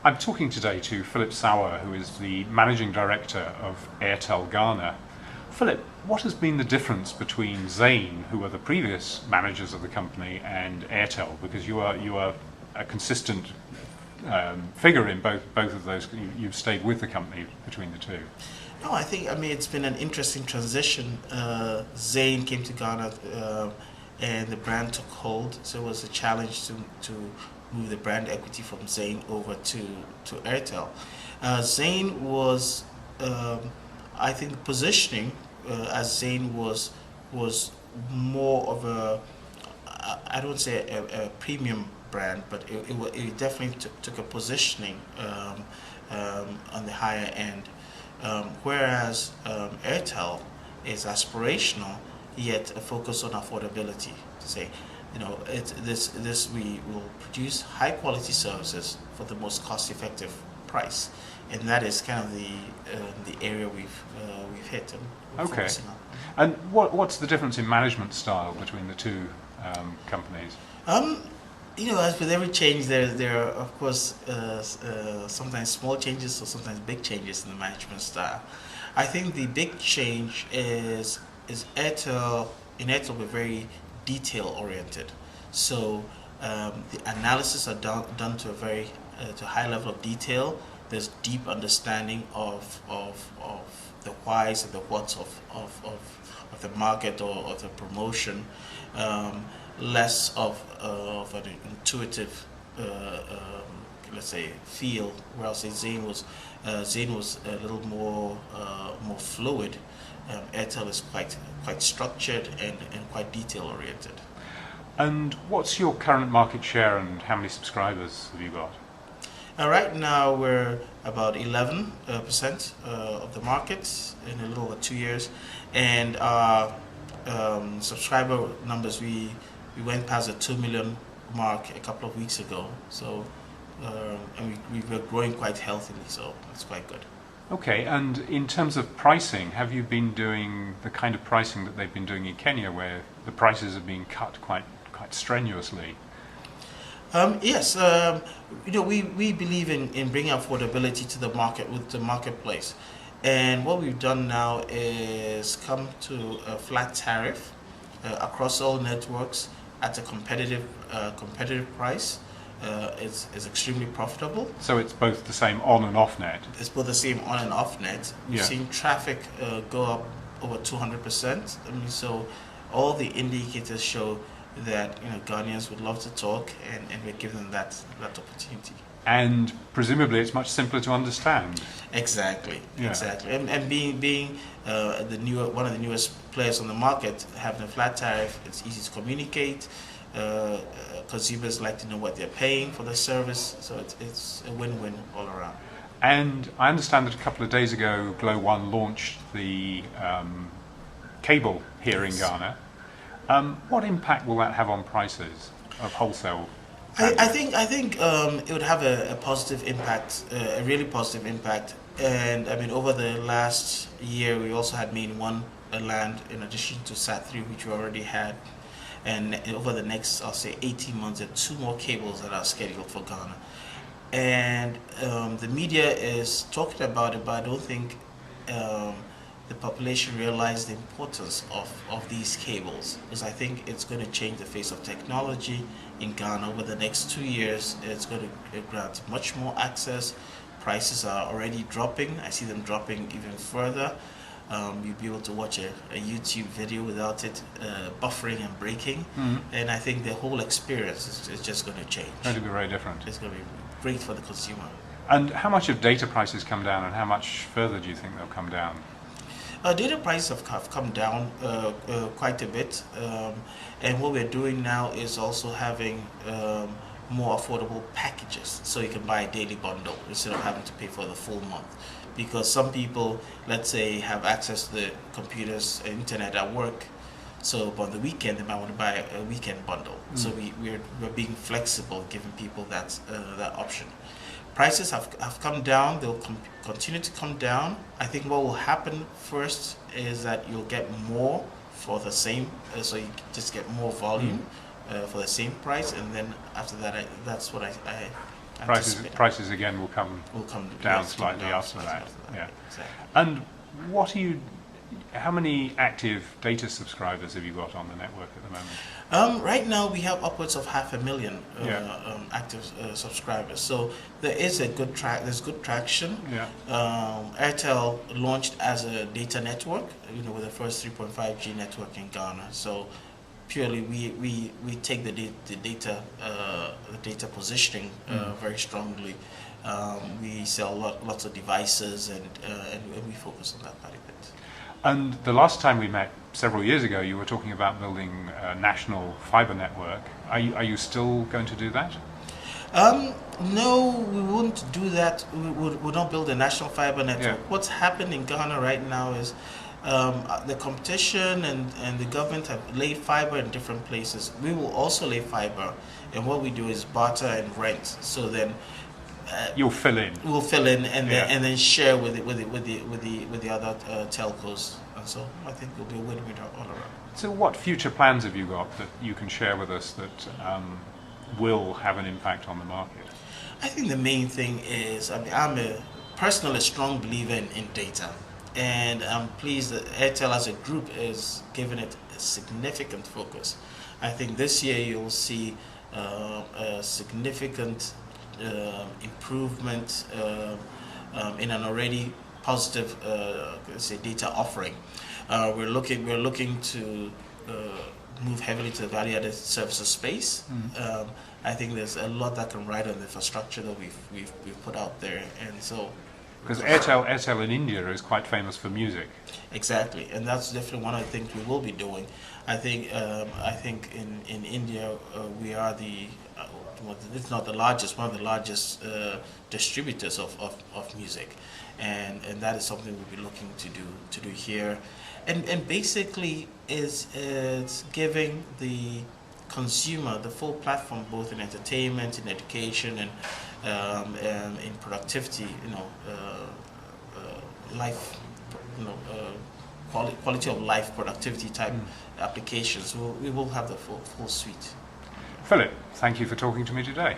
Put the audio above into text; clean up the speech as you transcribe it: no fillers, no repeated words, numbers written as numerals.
I'm talking today to Philip Sowah, who is the Managing Director of Airtel Ghana. Philip, what has been the difference between Zain, who are the previous managers of the company, and Airtel? Because you are a consistent figure in both of those. You've stayed with the company between the two. No, I mean, it's been an interesting transition. Zain came to Ghana and the brand took hold, so it was a challenge to move the brand equity from Zain over to Airtel. Zain was, I think, the positioning as Zain was more of a, I don't say a premium brand, but it definitely took a positioning on the higher end. Whereas Airtel is aspirational, yet a focus on affordability. To say, we will produce high quality services for the most cost effective price, and that is kind of the area we've hit and we're focusing on. And what's the difference in management style between the two companies? As with every change, there are of course sometimes small changes or sometimes big changes in the management style. I think the big change is Airtel. In Airtel, we're very detail oriented, so the analysis are done to a very to a high level of detail. There's deep understanding of the whys and the whats of the market or of the promotion. Less of an intuitive, let's say, feel. Where I'll say Zain was a little more fluid. Airtel is quite structured and quite detail oriented. And what's your current market share and how many subscribers have you got? Right now we're about 11% of the market in a little over 2 years, and our subscriber numbers, we went past the 2 million mark a couple of weeks ago. So, and we were growing quite healthily, so it's quite good. Okay, and in terms of pricing, have you been doing the kind of pricing that they've been doing in Kenya, where the prices are being cut quite strenuously? Yes, we believe in bringing affordability to the market with the marketplace, and what we've done now is come to a flat tariff across all networks at a competitive price. It's extremely profitable. So it's both the same on and off net? It's both the same on and off net. We've seen traffic go up over 200%. I mean, so all the indicators show that Ghanaians would love to talk, and we give them that opportunity. And presumably it's much simpler to understand. Exactly. And being one of the newest players on the market, having a flat tariff, it's easy to communicate. Consumers like to know what they're paying for the service, so it's a win-win all around. And I understand that a couple of days ago, Glo One launched the cable here in Ghana. What impact will that have on prices of wholesale? I think it would have a positive impact, a really positive impact. And I mean, over the last year, we also had Main One land in addition to Sat3, which we already had. And over the next, I'll say, 18 months, there are 2 more cables that are scheduled for Ghana. And the media is talking about it, but I don't think the population realize the importance of these cables, because I think it's going to change the face of technology in Ghana. Over the next 2 years, it's going to grant much more access. Prices are already dropping. I see them dropping even further. You'll be able to watch a YouTube video without it buffering and breaking. And I think the whole experience is just going to change. It's going to be very different. It's going to be great for the consumer. And how much have data prices come down, and how much further do you think they'll come down? Data prices have come down quite a bit, and what we're doing now is also having more affordable packages, so you can buy a daily bundle instead of having to pay for the full month. Because some people, let's say, have access to the computers and internet at work, so on the weekend they might want to buy a weekend bundle. So we're being flexible, giving people that option. Prices have come down. They'll continue to come down. I think what will happen first is that you'll get more for the same, so you just get more volume for the same price, and then after that, that's what I Prices again will come down slightly after that. Yeah. Exactly. And how many active data subscribers have you got on the network at the moment? Right now we have upwards of 500,000 active subscribers. So there's good traction. Yeah. Airtel launched as a data network, with the first 3.5G network in Ghana. So purely we take the data positioning very strongly. We sell lots of devices and we focus on that part of it. And the last time we met, several years ago, you were talking about building a national fibre network. Are you still going to do that? No, we won't do that. We don't build a national fibre network. Yeah. What's happened in Ghana right now is the competition and the government have laid fibre in different places. We will also lay fibre, and what we do is barter and rent. So then you'll fill in. We'll fill in and then share with the other telcos. And so I think it'll be a win-win all around. So what future plans have you got that you can share with us that will have an impact on the market? I think the main thing is, I'm personally a strong believer in data. And I'm pleased that Airtel as a group is giving it a significant focus. I think this year you'll see a significant improvement in an already positive data offering. We're looking to move heavily to the value-added services space. I think there's a lot that can ride on the infrastructure that we've put out there, and so. Because Airtel in India is quite famous for music. Exactly, and that's definitely one of the things we will be doing. I think in India we are it's not the largest, one of the largest distributors of music, and that is something we'll be looking to do here, and basically it's giving the consumer the full platform, both in entertainment, in education, and in productivity, life, quality of life, productivity type applications. We will have the full suite. Philip, thank you for talking to me today.